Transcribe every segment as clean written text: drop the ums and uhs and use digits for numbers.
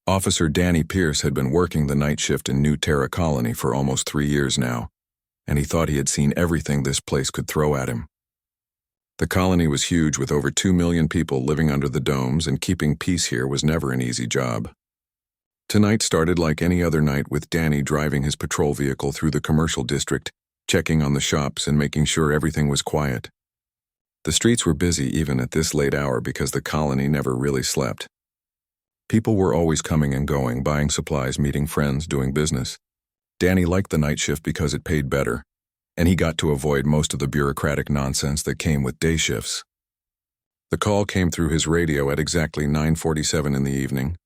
Officer Danny Pierce had been working the night shift in New Terra Colony for almost 3 years now, and he thought he had seen everything this place could throw at him. The colony was huge with over 2 million people living under the domes, and keeping peace here was never an easy job. Tonight started like any other night with Danny driving his patrol vehicle through the commercial district, checking on the shops and making sure everything was quiet. The streets were busy even at this late hour because the colony never really slept. People were always coming and going, buying supplies, meeting friends, doing business. Danny liked the night shift because it paid better, and he got to avoid most of the bureaucratic nonsense that came with day shifts. The call came through his radio at exactly 9:47 in the evening.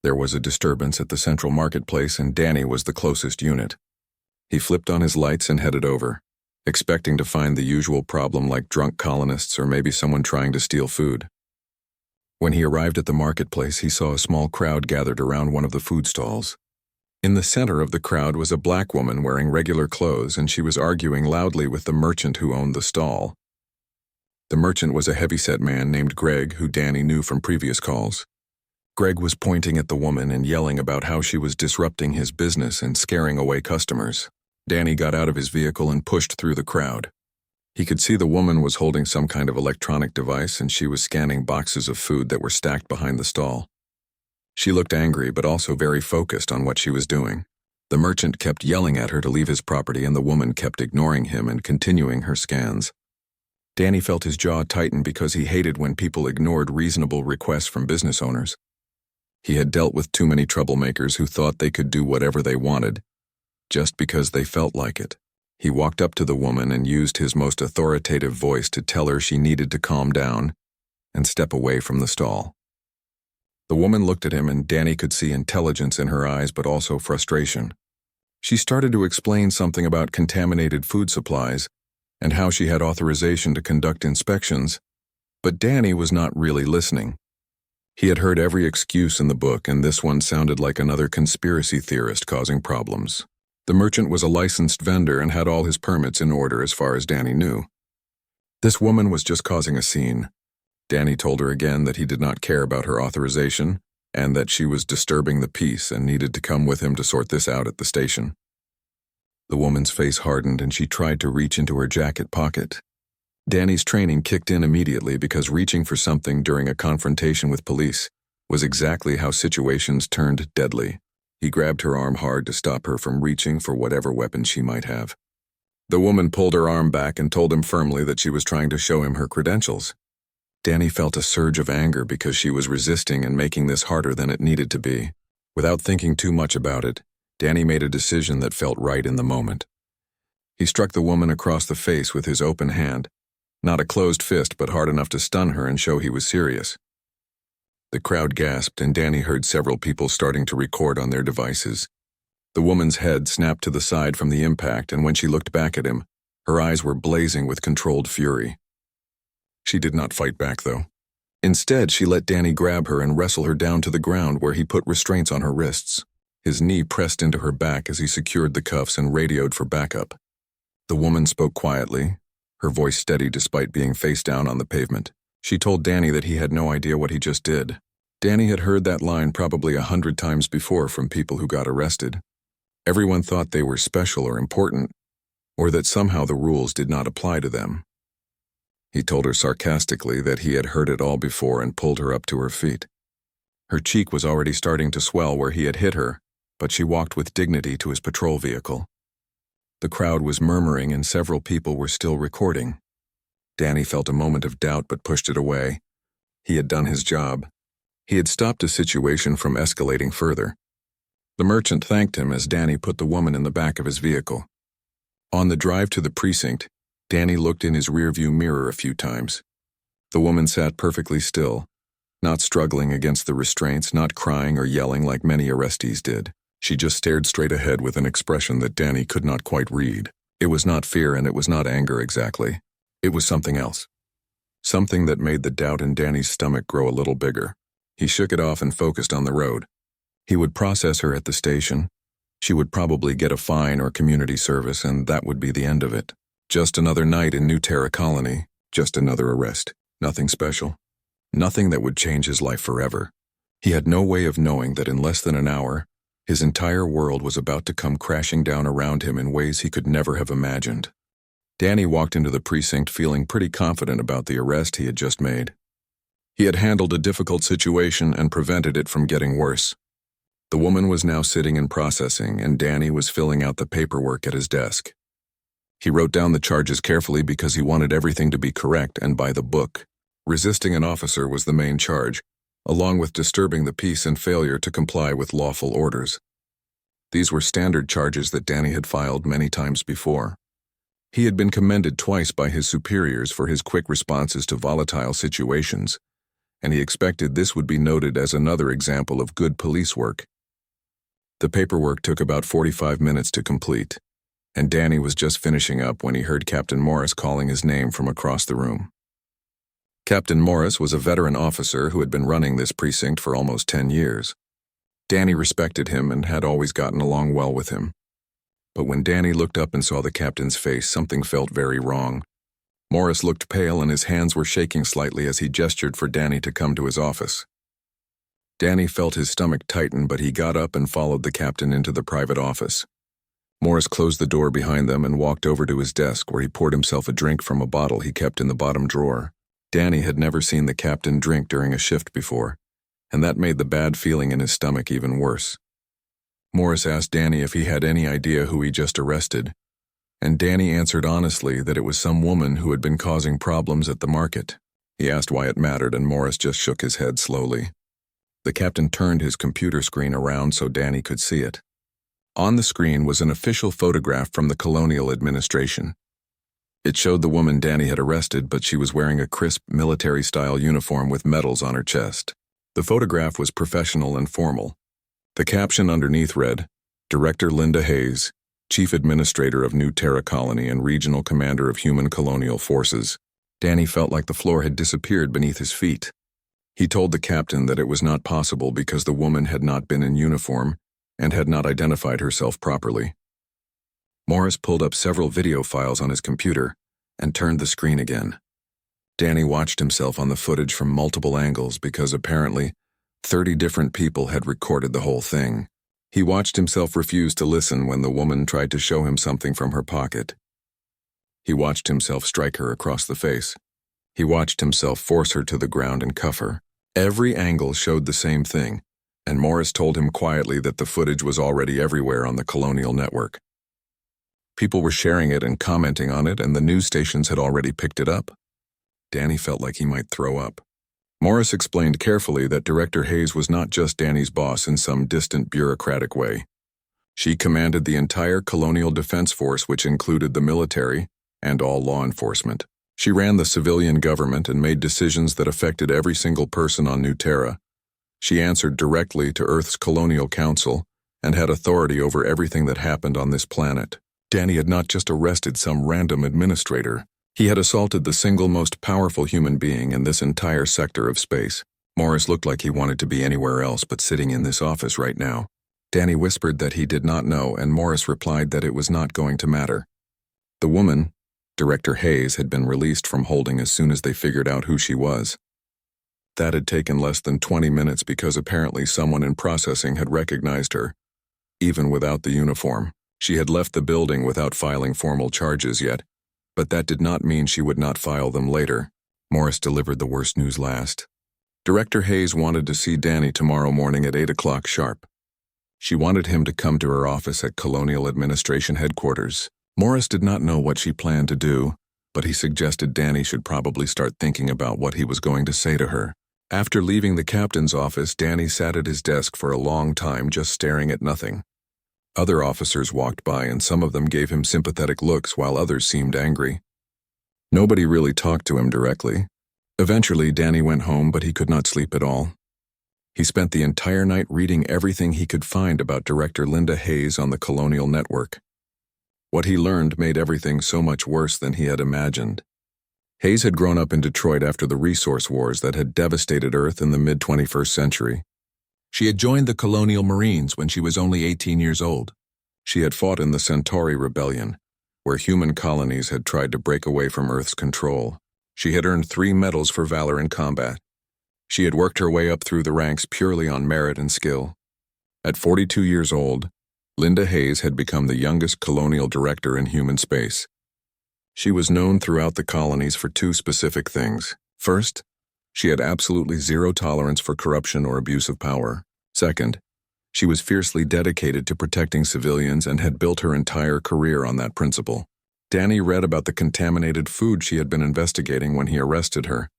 There was a disturbance at the central marketplace, and Danny was the closest unit. He flipped on his lights and headed over, expecting to find the usual problem like drunk colonists or maybe someone trying to steal food. When he arrived at the marketplace, he saw a small crowd gathered around one of the food stalls. In the center of the crowd was a black woman wearing regular clothes, and she was arguing loudly with the merchant who owned the stall. The merchant was a heavyset man named Greg, who Danny knew from previous calls. Greg was pointing at the woman and yelling about how she was disrupting his business and scaring away customers. Danny got out of his vehicle and pushed through the crowd. He could see the woman was holding some kind of electronic device, and she was scanning boxes of food that were stacked behind the stall. She looked angry but also very focused on what she was doing. The merchant kept yelling at her to leave his property, and the woman kept ignoring him and continuing her scans. Danny felt his jaw tighten because he hated when people ignored reasonable requests from business owners. He had dealt with too many troublemakers who thought they could do whatever they wanted, just because they felt like it. He walked up to the woman and used his most authoritative voice to tell her she needed to calm down and step away from the stall. The woman looked at him, and Danny could see intelligence in her eyes but also frustration. She started to explain something about contaminated food supplies and how she had authorization to conduct inspections, but Danny was not really listening. He had heard every excuse in the book, and this one sounded like another conspiracy theorist causing problems. The merchant was a licensed vendor and had all his permits in order as far as Danny knew. This woman was just causing a scene. Danny told her again that he did not care about her authorization and that she was disturbing the peace and needed to come with him to sort this out at the station. The woman's face hardened, and she tried to reach into her jacket pocket. Danny's training kicked in immediately because reaching for something during a confrontation with police was exactly how situations turned deadly. He grabbed her arm hard to stop her from reaching for whatever weapon she might have. The woman pulled her arm back and told him firmly that she was trying to show him her credentials. Danny felt a surge of anger because she was resisting and making this harder than it needed to be. Without thinking too much about it, Danny made a decision that felt right in the moment. He struck the woman across the face with his open hand, not a closed fist but hard enough to stun her and show he was serious. The crowd gasped, and Danny heard several people starting to record on their devices. The woman's head snapped to the side from the impact, and when she looked back at him, her eyes were blazing with controlled fury. She did not fight back, though. Instead, she let Danny grab her and wrestle her down to the ground, where he put restraints on her wrists. His knee pressed into her back as he secured the cuffs and radioed for backup. The woman spoke quietly, her voice steady despite being face down on the pavement. She told Danny that he had no idea what he just did. Danny had heard that line probably 100 times before from people who got arrested. Everyone thought they were special or important, or that somehow the rules did not apply to them. He told her sarcastically that he had heard it all before and pulled her up to her feet. Her cheek was already starting to swell where he had hit her, but she walked with dignity to his patrol vehicle. The crowd was murmuring, and several people were still recording. Danny felt a moment of doubt but pushed it away. He had done his job. He had stopped the situation from escalating further. The merchant thanked him as Danny put the woman in the back of his vehicle. On the drive to the precinct, Danny looked in his rearview mirror a few times. The woman sat perfectly still, not struggling against the restraints, not crying or yelling like many arrestees did. She just stared straight ahead with an expression that Danny could not quite read. It was not fear, and it was not anger exactly. It was something else. Something that made the doubt in Danny's stomach grow a little bigger. He shook it off and focused on the road. He would process her at the station. She would probably get a fine or community service, and that would be the end of it. Just another night in New Terra Colony. Just another arrest. Nothing special. Nothing that would change his life forever. He had no way of knowing that in less than an hour, his entire world was about to come crashing down around him in ways he could never have imagined. Danny walked into the precinct feeling pretty confident about the arrest he had just made. He had handled a difficult situation and prevented it from getting worse. The woman was now sitting and processing, and Danny was filling out the paperwork at his desk. He wrote down the charges carefully because he wanted everything to be correct and by the book. Resisting an officer was the main charge, along with disturbing the peace and failure to comply with lawful orders. These were standard charges that Danny had filed many times before. He had been commended twice by his superiors for his quick responses to volatile situations, and he expected this would be noted as another example of good police work. The paperwork took about 45 minutes to complete, and Danny was just finishing up when he heard Captain Morris calling his name from across the room. Captain Morris was a veteran officer who had been running this precinct for almost 10 years. Danny respected him and had always gotten along well with him. But when Danny looked up and saw the captain's face, something felt very wrong. Morris looked pale and his hands were shaking slightly as he gestured for Danny to come to his office. Danny felt his stomach tighten, but he got up and followed the captain into the private office. Morris closed the door behind them and walked over to his desk where he poured himself a drink from a bottle he kept in the bottom drawer. Danny had never seen the captain drink during a shift before, and that made the bad feeling in his stomach even worse. Morris asked Danny if he had any idea who he just arrested, and Danny answered honestly that it was some woman who had been causing problems at the market. He asked why it mattered, and Morris just shook his head slowly. The captain turned his computer screen around so Danny could see it. On the screen was an official photograph from the Colonial Administration. It showed the woman Danny had arrested, but she was wearing a crisp military-style uniform with medals on her chest. The photograph was professional and formal. The caption underneath read, "Director Linda Hayes, Chief Administrator of New Terra Colony and Regional Commander of Human Colonial Forces." Danny felt like the floor had disappeared beneath his feet. He told the captain that it was not possible because the woman had not been in uniform and had not identified herself properly. Morris pulled up several video files on his computer and turned the screen again. Danny watched himself on the footage from multiple angles because apparently 30 different people had recorded the whole thing. He watched himself refuse to listen when the woman tried to show him something from her pocket. He watched himself strike her across the face. He watched himself force her to the ground and cuff her. Every angle showed the same thing, and Morris told him quietly that the footage was already everywhere on the Colonial Network. People were sharing it and commenting on it, and the news stations had already picked it up. Danny felt like he might throw up. Morris explained carefully that Director Hayes was not just Danny's boss in some distant bureaucratic way. She commanded the entire Colonial Defense Force, which included the military and all law enforcement. She ran the civilian government and made decisions that affected every single person on New Terra. She answered directly to Earth's Colonial Council and had authority over everything that happened on this planet. Danny had not just arrested some random administrator. He had assaulted the single most powerful human being in this entire sector of space. Morris looked like he wanted to be anywhere else but sitting in this office right now. Danny whispered that he did not know, and Morris replied that it was not going to matter. The woman, Director Hayes, had been released from holding as soon as they figured out who she was. That had taken less than 20 minutes because apparently someone in processing had recognized her, even without the uniform. She had left the building without filing formal charges yet, but that did not mean she would not file them later. Morris delivered the worst news last. Director Hayes wanted to see Danny tomorrow morning at 8 o'clock sharp. She wanted him to come to her office at Colonial Administration headquarters. Morris did not know what she planned to do, but he suggested Danny should probably start thinking about what he was going to say to her. After leaving the captain's office, Danny sat at his desk for a long time just staring at nothing. Other officers walked by and some of them gave him sympathetic looks while others seemed angry. Nobody really talked to him directly. Eventually, Danny went home, but he could not sleep at all. He spent the entire night reading everything he could find about Director Linda Hayes on the Colonial Network. What he learned made everything so much worse than he had imagined. Hayes had grown up in Detroit after the resource wars that had devastated Earth in the mid-21st century. She had joined the Colonial Marines when she was only 18 years old. She had fought in the Centauri Rebellion, where human colonies had tried to break away from Earth's control. She had earned 3 medals for valor in combat. She had worked her way up through the ranks purely on merit and skill. At 42 years old, Linda Hayes had become the youngest colonial director in human space. She was known throughout the colonies for two specific things. First, she had absolutely zero tolerance for corruption or abuse of power. Second, she was fiercely dedicated to protecting civilians and had built her entire career on that principle. Danny read about the contaminated food she had been investigating when he arrested her.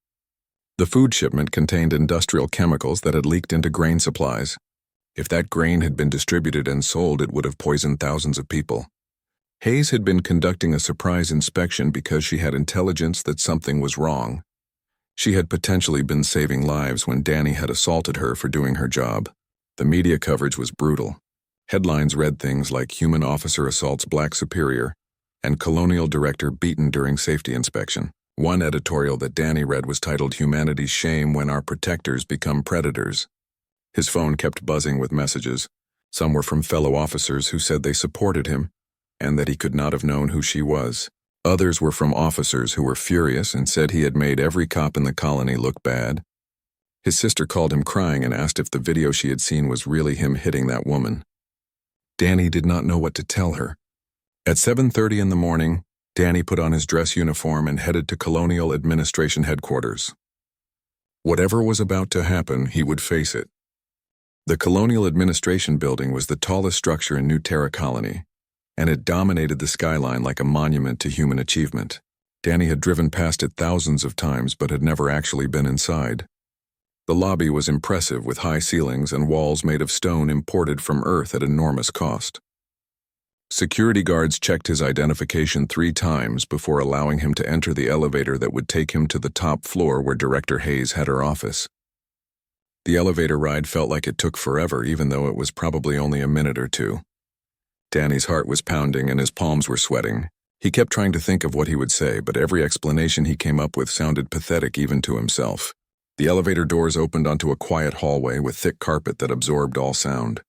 The food shipment contained industrial chemicals that had leaked into grain supplies. If that grain had been distributed and sold, it would have poisoned thousands of people. Hayes had been conducting a surprise inspection because she had intelligence that something was wrong. She had potentially been saving lives when Danny had assaulted her for doing her job. The media coverage was brutal. Headlines read things like "Human Officer Assaults Black Superior" and "Colonial Director Beaten During Safety Inspection." One editorial that Danny read was titled "Humanity's Shame When Our Protectors Become Predators." His phone kept buzzing with messages. Some were from fellow officers who said they supported him and that he could not have known who she was. Others were from officers who were furious and said he had made every cop in the colony look bad. His sister called him crying and asked if the video she had seen was really him hitting that woman. Danny did not know what to tell her. At 7:30 in the morning, Danny put on his dress uniform and headed to Colonial Administration headquarters. Whatever was about to happen, he would face it. The Colonial Administration building was the tallest structure in New Terra Colony, and it dominated the skyline like a monument to human achievement. Danny had driven past it thousands of times but had never actually been inside. The lobby was impressive with high ceilings and walls made of stone imported from Earth at enormous cost. Security guards checked his identification 3 times before allowing him to enter the elevator that would take him to the top floor where Director Hayes had her office. The elevator ride felt like it took forever, even though it was probably only a minute or two. Danny's heart was pounding and his palms were sweating. He kept trying to think of what he would say, but every explanation he came up with sounded pathetic even to himself. The elevator doors opened onto a quiet hallway with thick carpet that absorbed all sound.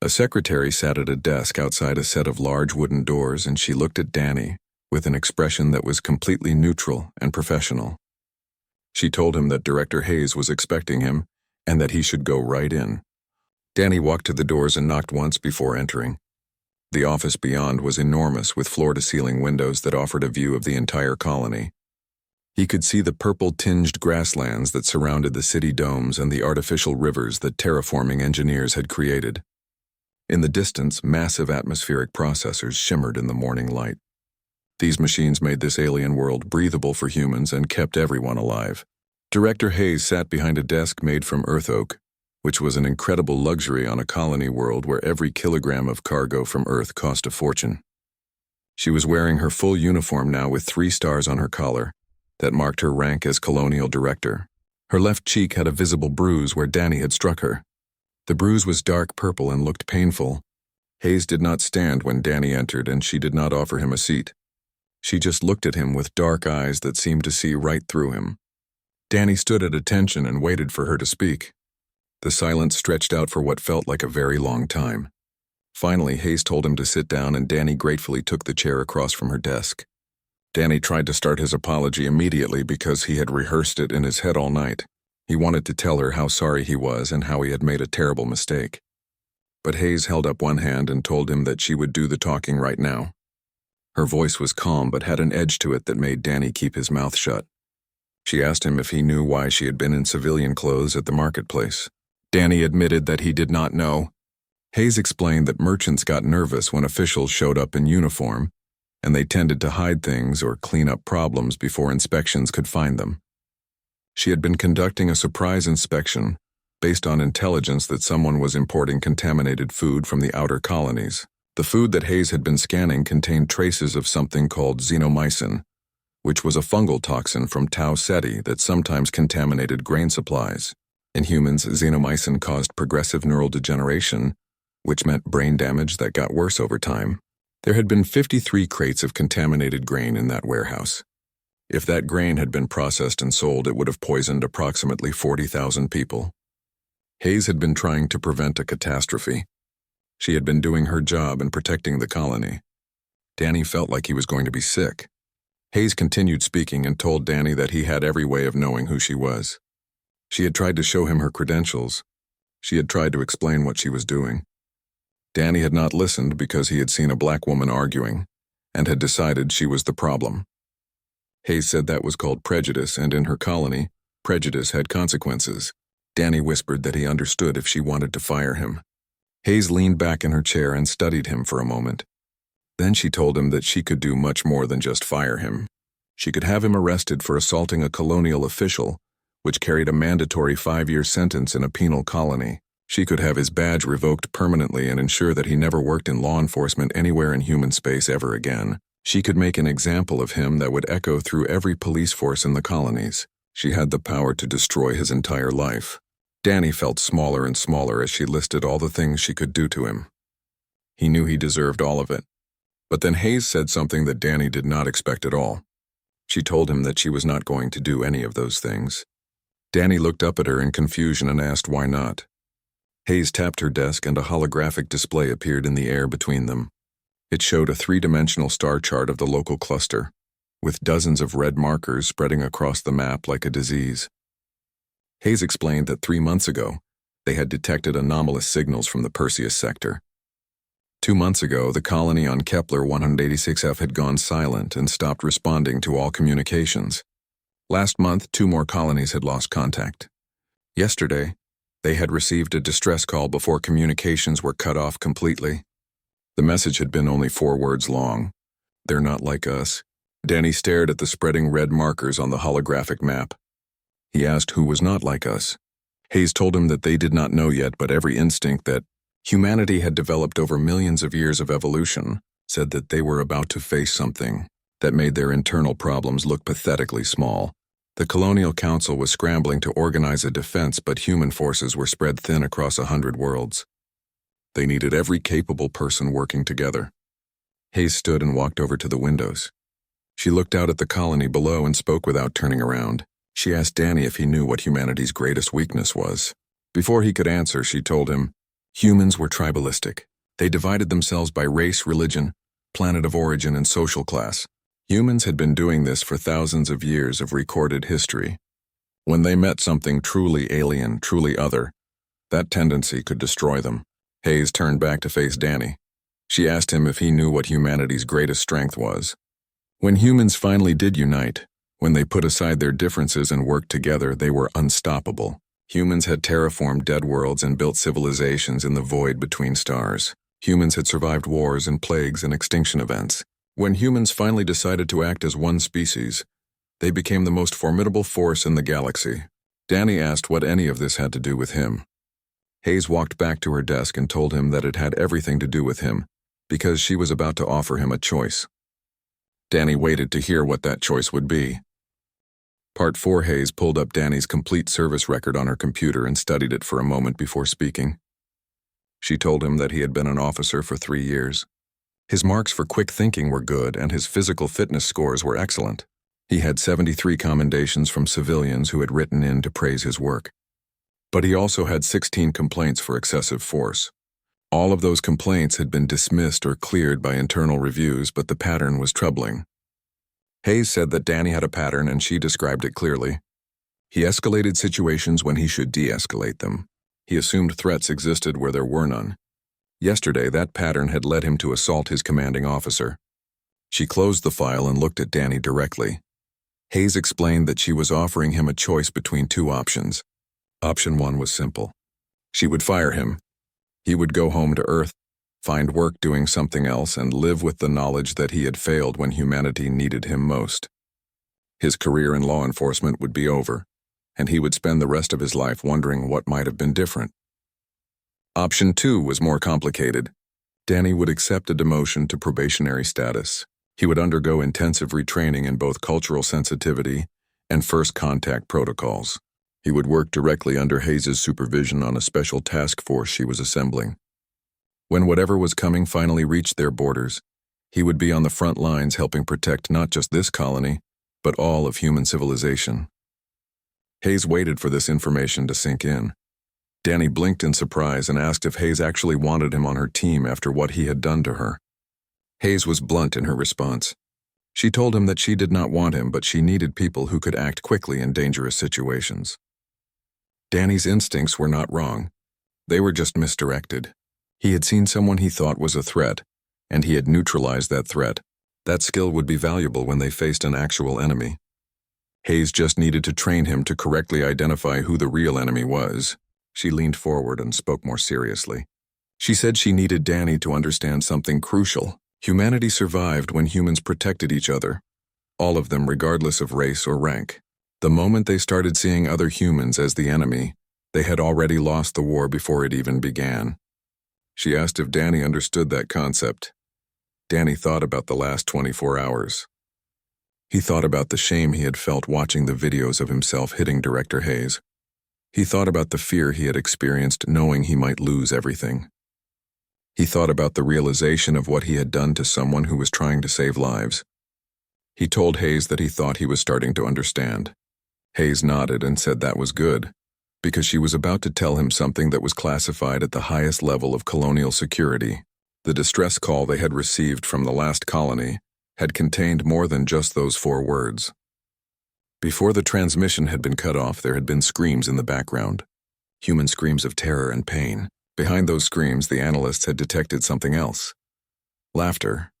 A secretary sat at a desk outside a set of large wooden doors, and she looked at Danny with an expression that was completely neutral and professional. She told him that Director Hayes was expecting him and that he should go right in. Danny walked to the doors and knocked once before entering. The office beyond was enormous, with floor-to-ceiling windows that offered a view of the entire colony. He could see the purple-tinged grasslands that surrounded the city domes and the artificial rivers that terraforming engineers had created. In the distance, massive atmospheric processors shimmered in the morning light. These machines made this alien world breathable for humans and kept everyone alive. Director Hayes sat behind a desk made from earth oak, which was an incredible luxury on a colony world where every kilogram of cargo from Earth cost a fortune. She was wearing her full uniform now with 3 stars on her collar that marked her rank as colonial director. Her left cheek had a visible bruise where Danny had struck her. The bruise was dark purple and looked painful. Hayes did not stand when Danny entered, and she did not offer him a seat. She just looked at him with dark eyes that seemed to see right through him. Danny stood at attention and waited for her to speak. The silence stretched out for what felt like a very long time. Finally, Hayes told him to sit down, and Danny gratefully took the chair across from her desk. Danny tried to start his apology immediately because he had rehearsed it in his head all night. He wanted to tell her how sorry he was and how he had made a terrible mistake. But Hayes held up one hand and told him that she would do the talking right now. Her voice was calm but had an edge to it that made Danny keep his mouth shut. She asked him if he knew why she had been in civilian clothes at the marketplace. Danny admitted that he did not know. Hayes explained that merchants got nervous when officials showed up in uniform, and they tended to hide things or clean up problems before inspections could find them. She had been conducting a surprise inspection based on intelligence that someone was importing contaminated food from the outer colonies. The food that Hayes had been scanning contained traces of something called xenomycin, which was a fungal toxin from tau ceti that sometimes contaminated grain supplies. In humans, xenomycin caused progressive neural degeneration, which meant brain damage that got worse over time. There had been 53 crates of contaminated grain in that warehouse. If that grain had been processed and sold, it would have poisoned approximately 40,000 people. Hayes had been trying to prevent a catastrophe. She had been doing her job and protecting the colony. Danny felt like he was going to be sick. Hayes continued speaking and told Danny that he had every way of knowing who she was. She had tried to show him her credentials. She had tried to explain what she was doing. Danny had not listened because he had seen a black woman arguing and had decided she was the problem. Hayes said that was called prejudice, and in her colony, prejudice had consequences. Danny whispered that he understood if she wanted to fire him. Hayes leaned back in her chair and studied him for a moment. Then she told him that she could do much more than just fire him. She could have him arrested for assaulting a colonial official, which carried a mandatory 5-year sentence in a penal colony. She could have his badge revoked permanently and ensure that he never worked in law enforcement anywhere in human space ever again. She could make an example of him that would echo through every police force in the colonies. She had the power to destroy his entire life. Danny felt smaller and smaller as she listed all the things she could do to him. He knew he deserved all of it. But then Hayes said something that Danny did not expect at all. She told him that she was not going to do any of those things. Danny looked up at her in confusion and asked why not. Hayes tapped her desk and a holographic display appeared in the air between them. It showed a 3-dimensional star chart of the local cluster, with dozens of red markers spreading across the map like a disease. Hayes explained that 3 months ago, they had detected anomalous signals from the Perseus sector. 2 months ago, the colony on Kepler 186F had gone silent and stopped responding to all communications. Last month, 2 more colonies had lost contact. Yesterday, they had received a distress call before communications were cut off completely. The message had been only 4 words long. They're not like us. Danny stared at the spreading red markers on the holographic map. He asked who was not like us. Hayes told him that they did not know yet, but every instinct that humanity had developed over millions of years of evolution said that they were about to face something that made their internal problems look pathetically small. The Colonial Council was scrambling to organize a defense, but human forces were spread thin across 100 worlds. They needed every capable person working together. Hayes stood and walked over to the windows. She looked out at the colony below and spoke without turning around. She asked Danny if he knew what humanity's greatest weakness was. Before he could answer, she told him, humans were tribalistic. They divided themselves by race, religion, planet of origin, and social class. Humans had been doing this for thousands of years of recorded history. When they met something truly alien, truly other, that tendency could destroy them. Hayes turned back to face Danny. She asked him if he knew what humanity's greatest strength was. When humans finally did unite, when they put aside their differences and worked together, they were unstoppable. Humans had terraformed dead worlds and built civilizations in the void between stars. Humans had survived wars and plagues and extinction events. When humans finally decided to act as one species, they became the most formidable force in the galaxy. Danny asked what any of this had to do with him. Hayes walked back to her desk and told him that it had everything to do with him, because she was about to offer him a choice. Danny waited to hear what that choice would be. Part 4. Hayes pulled up Danny's complete service record on her computer and studied it for a moment before speaking. She told him that he had been an officer for 3 years. His marks for quick thinking were good, and his physical fitness scores were excellent. He had 73 commendations from civilians who had written in to praise his work. But he also had 16 complaints for excessive force. All of those complaints had been dismissed or cleared by internal reviews, but the pattern was troubling. Hayes said that Danny had a pattern, and she described it clearly. He escalated situations when he should de-escalate them. He assumed threats existed where there were none. Yesterday, that pattern had led him to assault his commanding officer. She closed the file and looked at Danny directly. Hayes explained that she was offering him a choice between 2 options. Option 1 was simple. She would fire him. He would go home to Earth, find work doing something else, and live with the knowledge that he had failed when humanity needed him most. His career in law enforcement would be over, and he would spend the rest of his life wondering what might have been different. Option 2 was more complicated. Danny would accept a demotion to probationary status. He would undergo intensive retraining in both cultural sensitivity and first contact protocols. He would work directly under Hayes' supervision on a special task force she was assembling. When whatever was coming finally reached their borders, he would be on the front lines helping protect not just this colony, but all of human civilization. Hayes waited for this information to sink in. Danny blinked in surprise and asked if Hayes actually wanted him on her team after what he had done to her. Hayes was blunt in her response. She told him that she did not want him, but she needed people who could act quickly in dangerous situations. Danny's instincts were not wrong. They were just misdirected. He had seen someone he thought was a threat, and he had neutralized that threat. That skill would be valuable when they faced an actual enemy. Hayes just needed to train him to correctly identify who the real enemy was. She leaned forward and spoke more seriously. She said she needed Danny to understand something crucial. Humanity survived when humans protected each other, all of them regardless of race or rank. The moment they started seeing other humans as the enemy, they had already lost the war before it even began. She asked if Danny understood that concept. Danny thought about the last 24 hours. He thought about the shame he had felt watching the videos of himself hitting Director Hayes. He thought about the fear he had experienced knowing he might lose everything. He thought about the realization of what he had done to someone who was trying to save lives. He told Hayes that he thought he was starting to understand. Hayes nodded and said that was good, because she was about to tell him something that was classified at the highest level of colonial security. The distress call they had received from the last colony had contained more than just those 4 words. Before the transmission had been cut off, there had been screams in the background. Human screams of terror and pain. Behind those screams, the analysts had detected something else. Laughter.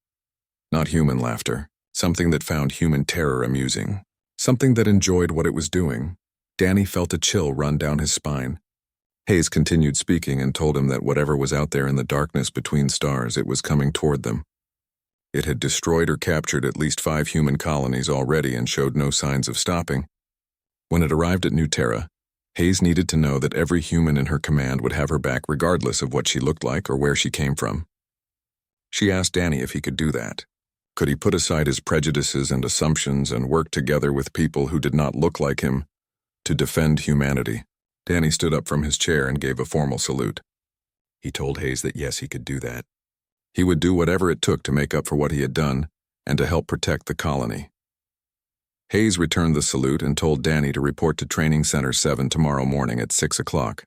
Not human laughter. Something that found human terror amusing. Something that enjoyed what it was doing. Danny felt a chill run down his spine. Hayes continued speaking and told him that whatever was out there in the darkness between stars, it was coming toward them. It had destroyed or captured at least 5 human colonies already and showed no signs of stopping. When it arrived at New Terra, Hayes needed to know that every human in her command would have her back regardless of what she looked like or where she came from. She asked Danny if he could do that. Could he put aside his prejudices and assumptions and work together with people who did not look like him to defend humanity? Danny stood up from his chair and gave a formal salute. He told Hayes that yes, he could do that. He would do whatever it took to make up for what he had done and to help protect the colony. Hayes returned the salute and told Danny to report to Training Center 7 tomorrow morning at 6 o'clock.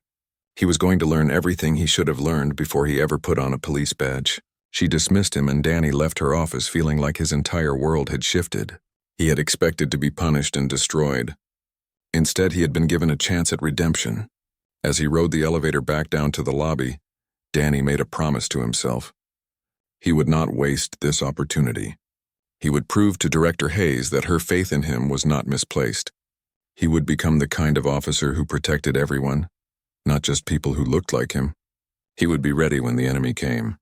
He was going to learn everything he should have learned before he ever put on a police badge. She dismissed him and Danny left her office feeling like his entire world had shifted. He had expected to be punished and destroyed. Instead, he had been given a chance at redemption. As he rode the elevator back down to the lobby, Danny made a promise to himself. He would not waste this opportunity. He would prove to Director Hayes that her faith in him was not misplaced. He would become the kind of officer who protected everyone, not just people who looked like him. He would be ready when the enemy came.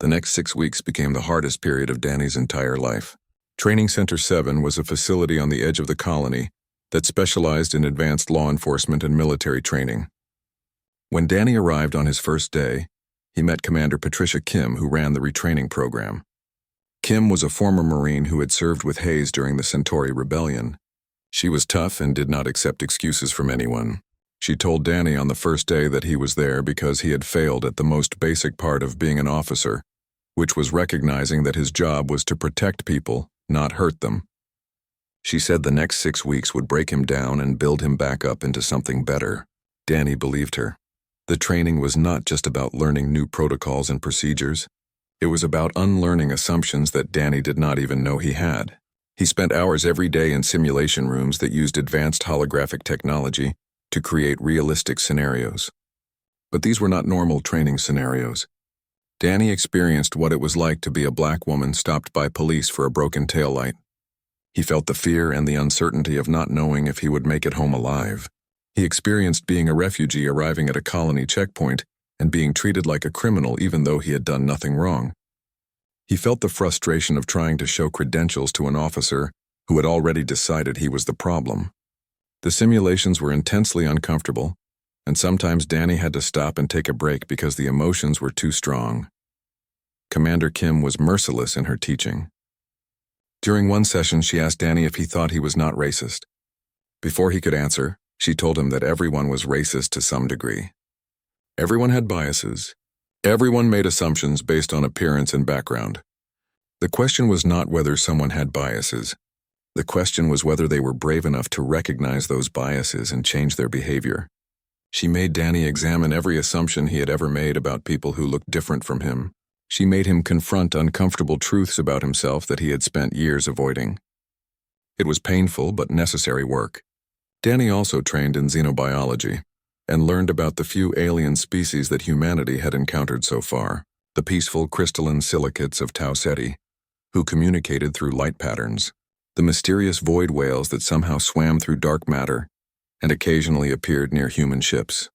The next 6 weeks became the hardest period of Danny's entire life. Training Center 7 was a facility on the edge of the colony that specialized in advanced law enforcement and military training. When Danny arrived on his first day, he met Commander Patricia Kim, who ran the retraining program. Kim was a former Marine who had served with Hayes during the Centauri Rebellion. She was tough and did not accept excuses from anyone. She told Danny on the first day that he was there because he had failed at the most basic part of being an officer, which was recognizing that his job was to protect people, not hurt them. She said the next 6 weeks would break him down and build him back up into something better. Danny believed her. The training was not just about learning new protocols and procedures. It was about unlearning assumptions that Danny did not even know he had. He spent hours every day in simulation rooms that used advanced holographic technology to create realistic scenarios. But these were not normal training scenarios. Danny experienced what it was like to be a black woman stopped by police for a broken taillight. He felt the fear and the uncertainty of not knowing if he would make it home alive. He experienced being a refugee arriving at a colony checkpoint and being treated like a criminal even though he had done nothing wrong. He felt the frustration of trying to show credentials to an officer who had already decided he was the problem. The simulations were intensely uncomfortable, and sometimes Danny had to stop and take a break because the emotions were too strong. Commander Kim was merciless in her teaching. During one session, she asked Danny if he thought he was not racist. Before he could answer, she told him that everyone was racist to some degree. Everyone had biases. Everyone made assumptions based on appearance and background. The question was not whether someone had biases. The question was whether they were brave enough to recognize those biases and change their behavior. She made Danny examine every assumption he had ever made about people who looked different from him. She made him confront uncomfortable truths about himself that he had spent years avoiding. It was painful but necessary work. Danny also trained in xenobiology. and learned about the few alien species that humanity had encountered so far, the peaceful crystalline silicates of Tau Ceti, who communicated through light patterns, the mysterious void whales that somehow swam through dark matter and occasionally appeared near human ships,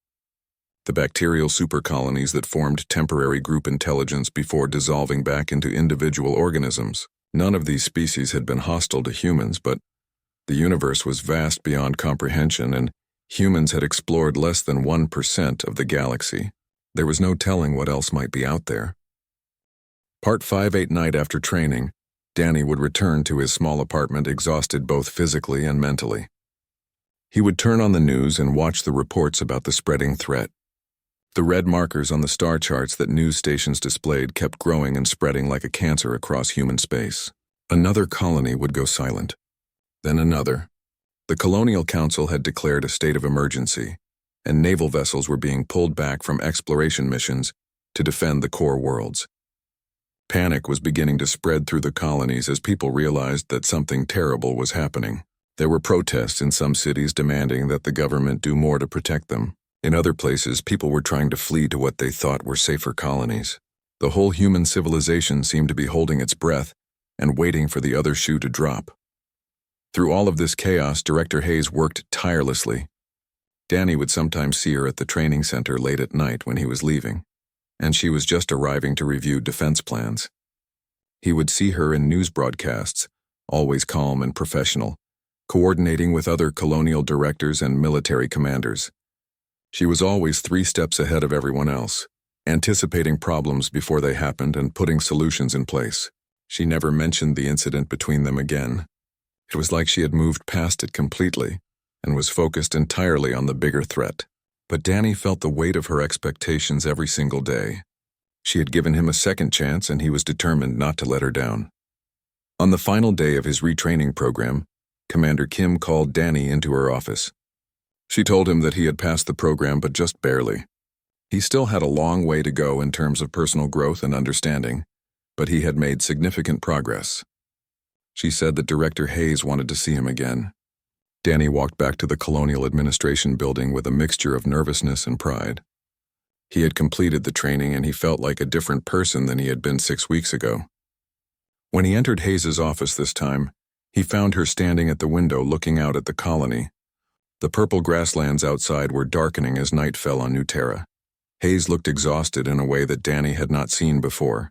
the bacterial supercolonies that formed temporary group intelligence before dissolving back into individual organisms. None of these species had been hostile to humans, but the universe was vast beyond comprehension, and humans had explored less than 1% of the galaxy. There was no telling what else might be out there. Part 5-8 night after training, Danny would return to his small apartment exhausted both physically and mentally. He would turn on the news and watch the reports about the spreading threat. The red markers on the star charts that news stations displayed kept growing and spreading like a cancer across human space. Another colony would go silent. Then another. The Colonial Council had declared a state of emergency, and naval vessels were being pulled back from exploration missions to defend the core worlds. Panic was beginning to spread through the colonies as people realized that something terrible was happening. There were protests in some cities demanding that the government do more to protect them. In other places, people were trying to flee to what they thought were safer colonies. The whole human civilization seemed to be holding its breath and waiting for the other shoe to drop. Through all of this chaos, Director Hayes worked tirelessly. Danny would sometimes see her at the training center late at night when he was leaving, and she was just arriving to review defense plans. He would see her in news broadcasts, always calm and professional, coordinating with other colonial directors and military commanders. She was always 3 steps ahead of everyone else, anticipating problems before they happened and putting solutions in place. She never mentioned the incident between them again. It was like she had moved past it completely and was focused entirely on the bigger threat. But Danny felt the weight of her expectations every single day. She had given him a second chance, and he was determined not to let her down. On the final day of his retraining program, Commander Kim called Danny into her office. She told him that he had passed the program, but just barely. He still had a long way to go in terms of personal growth and understanding, but he had made significant progress. She said that Director Hayes wanted to see him again. Danny walked back to the Colonial Administration building with a mixture of nervousness and pride. He had completed the training, and he felt like a different person than he had been 6 weeks ago. When he entered Hayes's office this time, he found her standing at the window looking out at the colony. The purple grasslands outside were darkening as night fell on New Terra. Hayes looked exhausted in a way that Danny had not seen before.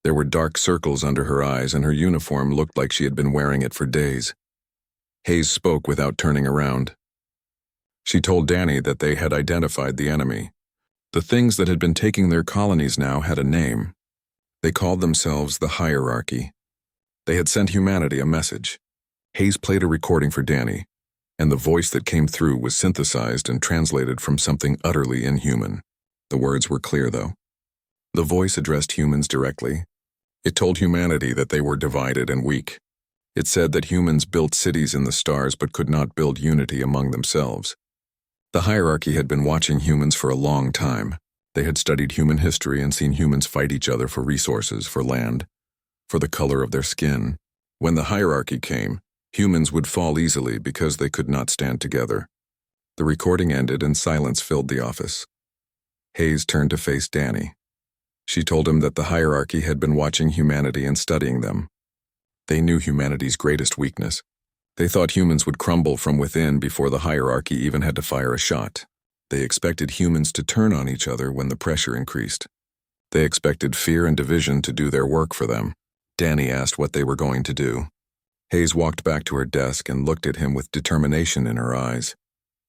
There were dark circles under her eyes, and her uniform looked like she had been wearing it for days. Hayes spoke without turning around. She told Danny that they had identified the enemy. The things that had been taking their colonies now had a name. They called themselves the Hierarchy. They had sent humanity a message. Hayes played a recording for Danny, and the voice that came through was synthesized and translated from something utterly inhuman. The words were clear, though. The voice addressed humans directly. It told humanity that they were divided and weak. It said that humans built cities in the stars but could not build unity among themselves. The Hierarchy had been watching humans for a long time. They had studied human history and seen humans fight each other for resources, for land, for the color of their skin. When the Hierarchy came, humans would fall easily because they could not stand together. The recording ended and silence filled the office. Hayes turned to face Danny. She told him that the Hierarchy had been watching humanity and studying them. They knew humanity's greatest weakness. They thought humans would crumble from within before the Hierarchy even had to fire a shot. They expected humans to turn on each other when the pressure increased. They expected fear and division to do their work for them. Danny asked what they were going to do. Hayes walked back to her desk and looked at him with determination in her eyes.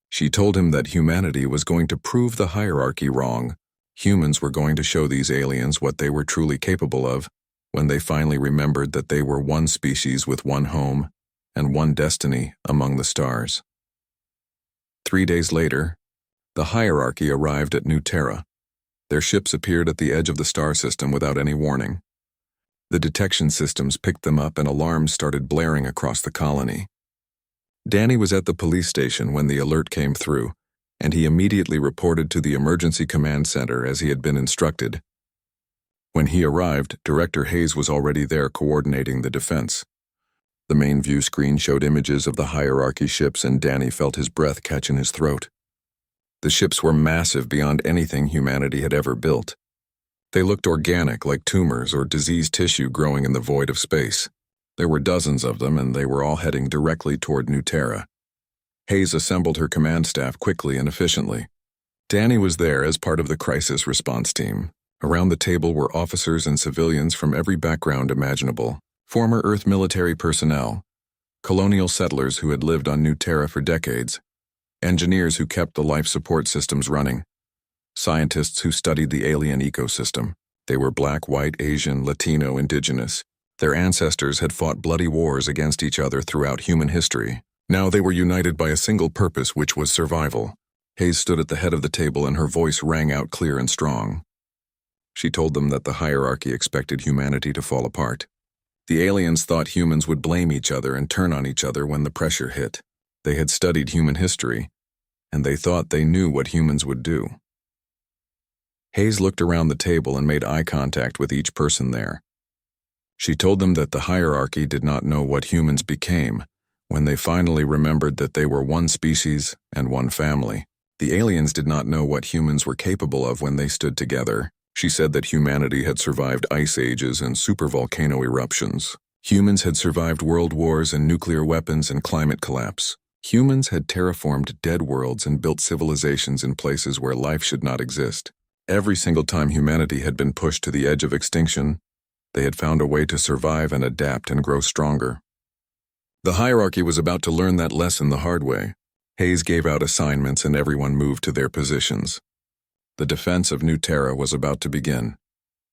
She told him that humanity was going to prove the Hierarchy wrong. Humans were going to show these aliens what they were truly capable of when they finally remembered that they were one species with one home and one destiny among the stars. 3 days later, the Hierarchy arrived at New Terra. Their ships appeared at the edge of the star system without any warning. The detection systems picked them up and alarms started blaring across the colony. Danny was at the police station when the alert came through, and he immediately reported to the emergency command center as he had been instructed. When he arrived, Director Hayes was already there coordinating the defense. The main view screen showed images of the Hierarchy ships, and Danny felt his breath catch in his throat. The ships were massive beyond anything humanity had ever built. They looked organic, like tumors or diseased tissue growing in the void of space. There were dozens of them, and they were all heading directly toward New Terra. Hayes assembled her command staff quickly and efficiently. Danny was there as part of the crisis response team. Around the table were officers and civilians from every background imaginable: former Earth military personnel, colonial settlers who had lived on New Terra for decades, engineers who kept the life support systems running, scientists who studied the alien ecosystem. They were black, white, Asian, Latino, indigenous. Their ancestors had fought bloody wars against each other throughout human history. Now they were united by a single purpose, which was survival. Hayes stood at the head of the table, and her voice rang out clear and strong. She told them that the hierarchy expected humanity to fall apart. The aliens thought humans would blame each other and turn on each other when the pressure hit. They had studied human history, and they thought they knew what humans would do. Hayes looked around the table and made eye contact with each person there. She told them that the hierarchy did not know what humans became when they finally remembered that they were one species and one family. The aliens did not know what humans were capable of when they stood together. She said that humanity had survived ice ages and supervolcano eruptions. Humans had survived world wars and nuclear weapons and climate collapse. Humans had terraformed dead worlds and built civilizations in places where life should not exist. Every single time humanity had been pushed to the edge of extinction, they had found a way to survive and adapt and grow stronger. The hierarchy was about to learn that lesson the hard way. Hayes gave out assignments and everyone moved to their positions. The defense of New Terra was about to begin.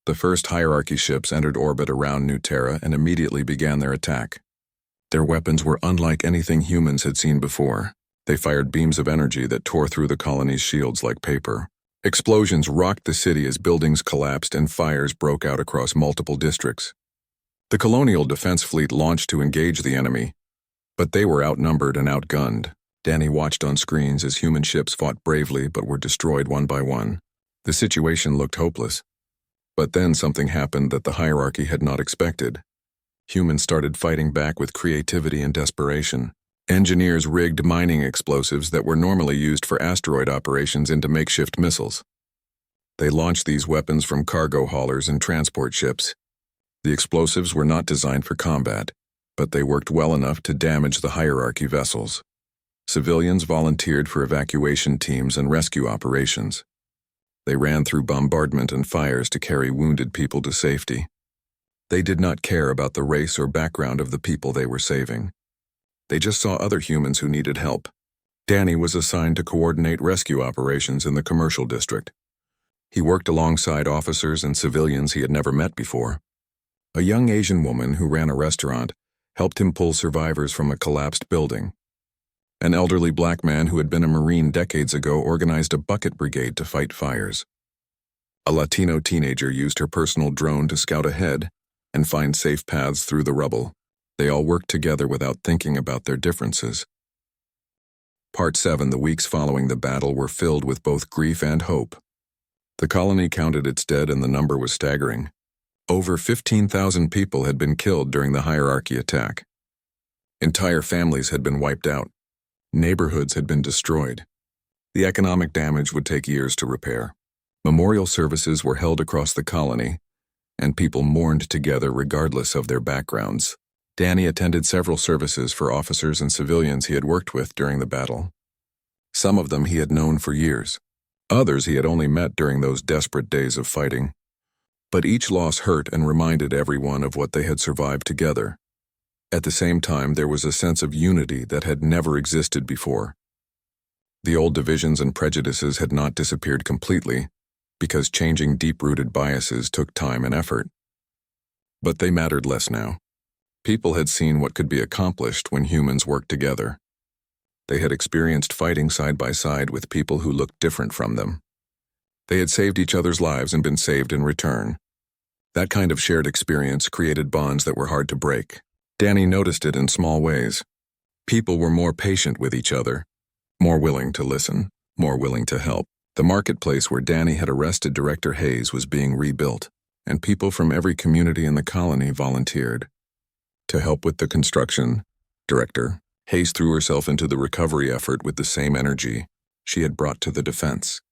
The first hierarchy ships entered orbit around New Terra and immediately began their attack. Their weapons were unlike anything humans had seen before. They fired beams of energy that tore through the colony's shields like paper. Explosions rocked the city as buildings collapsed and fires broke out across multiple districts. The colonial defense fleet launched to engage the enemy, but they were outnumbered and outgunned. Danny watched on screens as human ships fought bravely but were destroyed one by one. The situation looked hopeless. But then something happened that the hierarchy had not expected. Humans started fighting back with creativity and desperation. Engineers rigged mining explosives that were normally used for asteroid operations into makeshift missiles. They launched these weapons from cargo haulers and transport ships. The explosives were not designed for combat, but they worked well enough to damage the hierarchy vessels. Civilians volunteered for evacuation teams and rescue operations. They ran through bombardment and fires to carry wounded people to safety. They did not care about the race or background of the people they were saving. They just saw other humans who needed help. Danny was assigned to coordinate rescue operations in the commercial district. He worked alongside officers and civilians he had never met before. A young Asian woman who ran a restaurant helped him pull survivors from a collapsed building. An elderly black man who had been a Marine decades ago organized a bucket brigade to fight fires. A Latino teenager used her personal drone to scout ahead and find safe paths through the rubble. They all worked together without thinking about their differences. Part 7. The weeks following the battle were filled with both grief and hope. The colony counted its dead, and the number was staggering. Over 15,000 people had been killed during the hierarchy attack. Entire families had been wiped out. Neighborhoods had been destroyed. The economic damage would take years to repair. Memorial services were held across the colony, and people mourned together regardless of their backgrounds. Danny attended several services for officers and civilians he had worked with during the battle. Some of them he had known for years. Others he had only met during those desperate days of fighting. But each loss hurt and reminded everyone of what they had survived together. At the same time, there was a sense of unity that had never existed before. The old divisions and prejudices had not disappeared completely, because changing deep-rooted biases took time and effort. But they mattered less now. People had seen what could be accomplished when humans worked together. They had experienced fighting side by side with people who looked different from them. They had saved each other's lives and been saved in return. That kind of shared experience created bonds that were hard to break. Danny noticed it in small ways. People were more patient with each other, more willing to listen, more willing to help. The marketplace where Danny had arrested Director Hayes was being rebuilt, and people from every community in the colony volunteered. To help with the construction, Director Hayes threw herself into the recovery effort with the same energy. she had brought to the defense.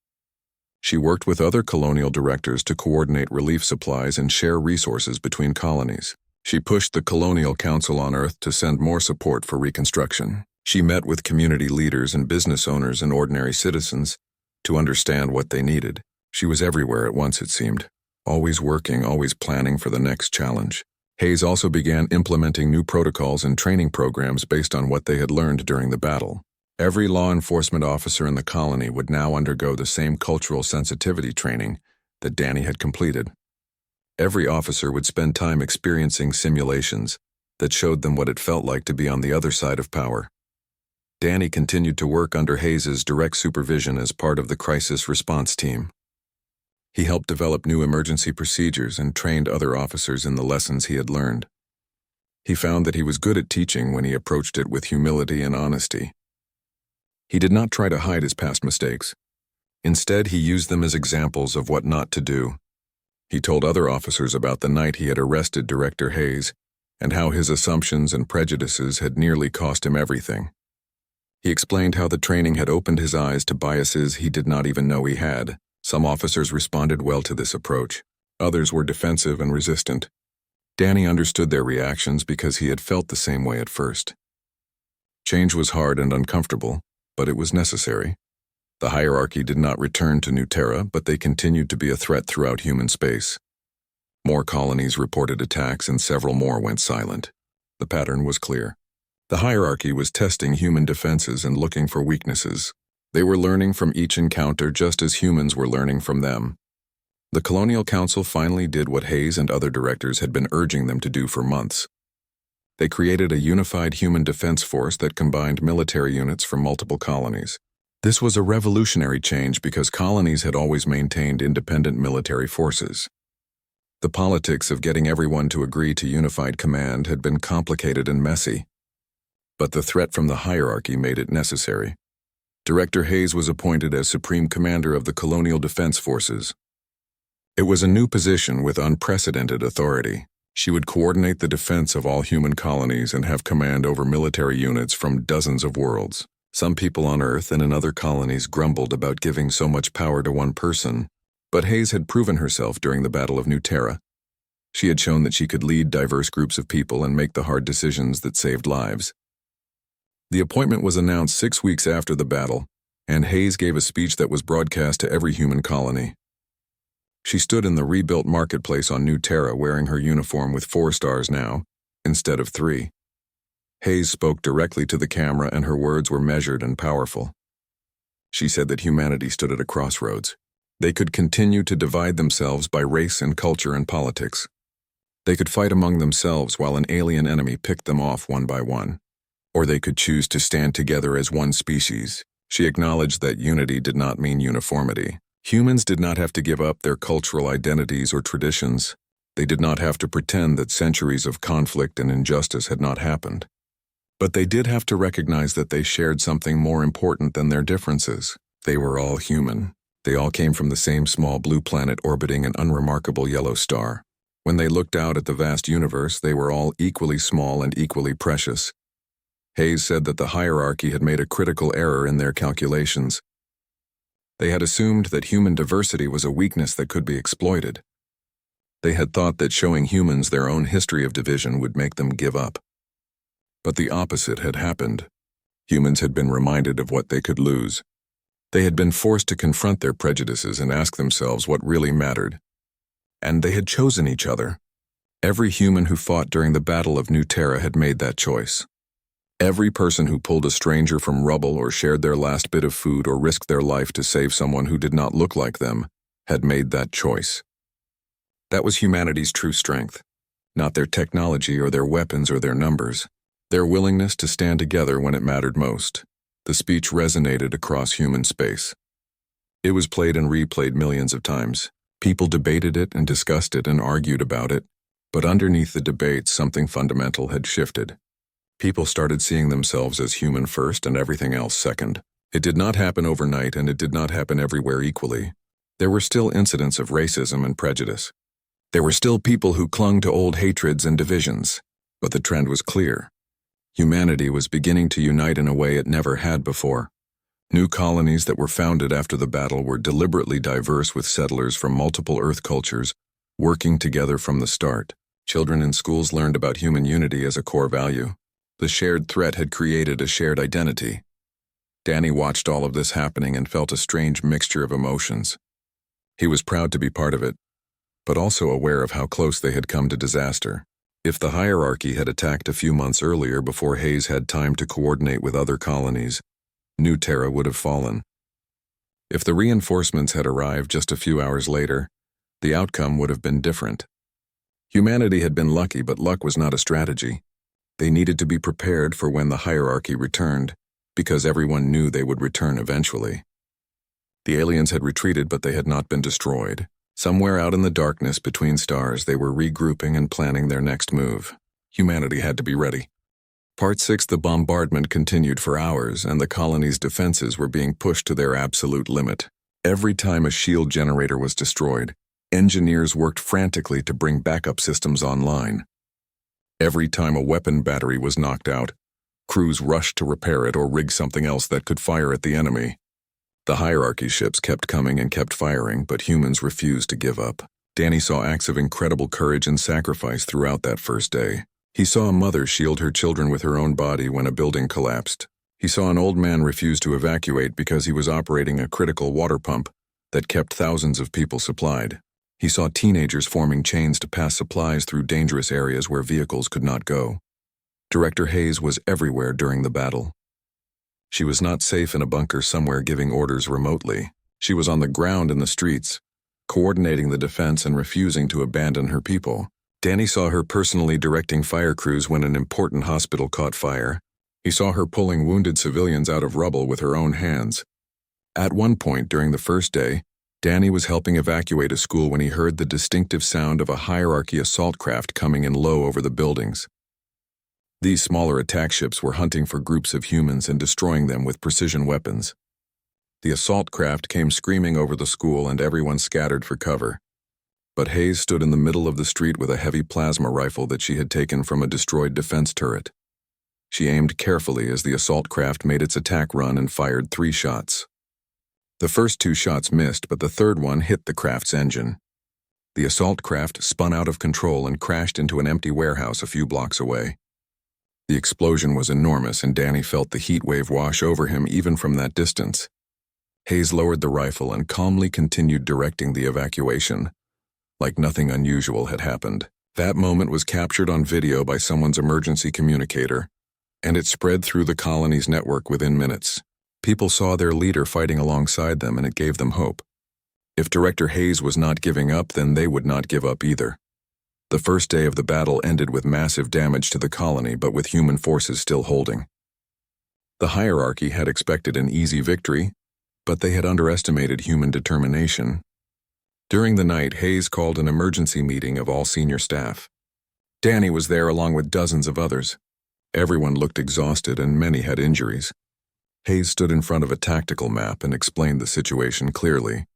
She worked with other colonial directors to coordinate relief supplies and share resources between colonies. She pushed the Colonial Council on Earth to send more support for reconstruction. She met with community leaders and business owners and ordinary citizens to understand what they needed. She was everywhere at once, it seemed, always working, always planning for the next challenge. Hayes also began implementing new protocols and training programs based on what they had learned during the battle. Every law enforcement officer in the colony would now undergo the same cultural sensitivity training that Danny had completed. Every officer would spend time experiencing simulations that showed them what it felt like to be on the other side of power. Danny continued to work under Hayes's direct supervision as part of the crisis response team. He helped develop new emergency procedures and trained other officers in the lessons he had learned. He found that he was good at teaching when he approached it with humility and honesty. He did not try to hide his past mistakes. Instead, he used them as examples of what not to do. He told other officers about the night he had arrested Director Hayes and how his assumptions and prejudices had nearly cost him everything. He explained how the training had opened his eyes to biases he did not even know he had. Some officers responded well to this approach. Others were defensive and resistant. Danny understood their reactions because he had felt the same way at first. Change was hard and uncomfortable, but it was necessary. The hierarchy did not return to New Terra, but they continued to be a threat throughout human space. More colonies reported attacks and several more went silent. The pattern was clear. The hierarchy was testing human defenses and looking for weaknesses. They were learning from each encounter just as humans were learning from them. The Colonial Council finally did what Hayes and other directors had been urging them to do for months. They created a unified human defense force that combined military units from multiple colonies. This was a revolutionary change because colonies had always maintained independent military forces. The politics of getting everyone to agree to unified command had been complicated and messy, but the threat from the hierarchy made it necessary. Director Hayes was appointed as Supreme Commander of the Colonial Defense Forces. It was a new position with unprecedented authority. She would coordinate the defense of all human colonies and have command over military units from dozens of worlds. Some people on Earth and in other colonies grumbled about giving so much power to one person, but Hayes had proven herself during the Battle of New Terra. She had shown that she could lead diverse groups of people and make the hard decisions that saved lives. The appointment was announced 6 weeks after the battle, and Hayes gave a speech that was broadcast to every human colony. She stood in the rebuilt marketplace on New Terra wearing her uniform with 4 stars now, instead of 3. Hayes spoke directly to the camera and her words were measured and powerful. She said that humanity stood at a crossroads. They could continue to divide themselves by race and culture and politics. They could fight among themselves while an alien enemy picked them off one by one. Or they could choose to stand together as one species. She acknowledged that unity did not mean uniformity. Humans did not have to give up their cultural identities or traditions. They did not have to pretend that centuries of conflict and injustice had not happened. But they did have to recognize that they shared something more important than their differences. They were all human. They all came from the same small blue planet orbiting an unremarkable yellow star. When they looked out at the vast universe, they were all equally small and equally precious. Hayes said that the hierarchy had made a critical error in their calculations. They had assumed that human diversity was a weakness that could be exploited. They had thought that showing humans their own history of division would make them give up. But the opposite had happened. Humans had been reminded of what they could lose. They had been forced to confront their prejudices and ask themselves what really mattered. And they had chosen each other. Every human who fought during the Battle of New Terra had made that choice. Every person who pulled a stranger from rubble or shared their last bit of food or risked their life to save someone who did not look like them had made that choice. That was humanity's true strength, not their technology or their weapons or their numbers. Their willingness to stand together when it mattered most. The speech resonated across human space. It was played and replayed millions of times. People debated it and discussed it and argued about it, but underneath the debates something fundamental had shifted. People started seeing themselves as human first and everything else second. It did not happen overnight and it did not happen everywhere equally. There were still incidents of racism and prejudice. There were still people who clung to old hatreds and divisions, but the trend was clear. Humanity was beginning to unite in a way it never had before. New colonies that were founded after the battle were deliberately diverse with settlers from multiple Earth cultures, working together from the start. Children in schools learned about human unity as a core value. The shared threat had created a shared identity. Danny watched all of this happening and felt a strange mixture of emotions. He was proud to be part of it, but also aware of how close they had come to disaster. If the hierarchy had attacked a few months earlier before Hayes had time to coordinate with other colonies, New Terra would have fallen. If the reinforcements had arrived just a few hours later, the outcome would have been different. Humanity had been lucky, but luck was not a strategy. They needed to be prepared for when the hierarchy returned, because everyone knew they would return eventually. The aliens had retreated, but they had not been destroyed. Somewhere out in the darkness between stars, they were regrouping and planning their next move. Humanity had to be ready. Part 6. The bombardment continued for hours, and the colony's defenses were being pushed to their absolute limit. Every time a shield generator was destroyed, engineers worked frantically to bring backup systems online. Every time a weapon battery was knocked out, crews rushed to repair it or rig something else that could fire at the enemy. The hierarchy ships kept coming and kept firing, but humans refused to give up. Danny saw acts of incredible courage and sacrifice throughout that first day. He saw a mother shield her children with her own body when a building collapsed. He saw an old man refuse to evacuate because he was operating a critical water pump that kept thousands of people supplied. He saw teenagers forming chains to pass supplies through dangerous areas where vehicles could not go. Director Hayes was everywhere during the battle. She was not safe in a bunker somewhere giving orders remotely. She was on the ground in the streets, coordinating the defense and refusing to abandon her people. Danny saw her personally directing fire crews when an important hospital caught fire. He saw her pulling wounded civilians out of rubble with her own hands. At one point during the first day, Danny was helping evacuate a school when he heard the distinctive sound of a hierarchy assault craft coming in low over the buildings. These smaller attack ships were hunting for groups of humans and destroying them with precision weapons. The assault craft came screaming over the school and everyone scattered for cover. But Hayes stood in the middle of the street with a heavy plasma rifle that she had taken from a destroyed defense turret. She aimed carefully as the assault craft made its attack run and fired 3 shots. The first 2 shots missed, but the third one hit the craft's engine. The assault craft spun out of control and crashed into an empty warehouse a few blocks away. The explosion was enormous, and Danny felt the heat wave wash over him even from that distance. Hayes lowered the rifle and calmly continued directing the evacuation, like nothing unusual had happened. That moment was captured on video by someone's emergency communicator, and it spread through the colony's network within minutes. People saw their leader fighting alongside them, and it gave them hope. If Director Hayes was not giving up, then they would not give up either. The first day of the battle ended with massive damage to the colony, but with human forces still holding. The hierarchy had expected an easy victory, but they had underestimated human determination. During the night, Hayes called an emergency meeting of all senior staff. Danny was there along with dozens of others. Everyone looked exhausted and many had injuries. Hayes stood in front of a tactical map and explained the situation clearly.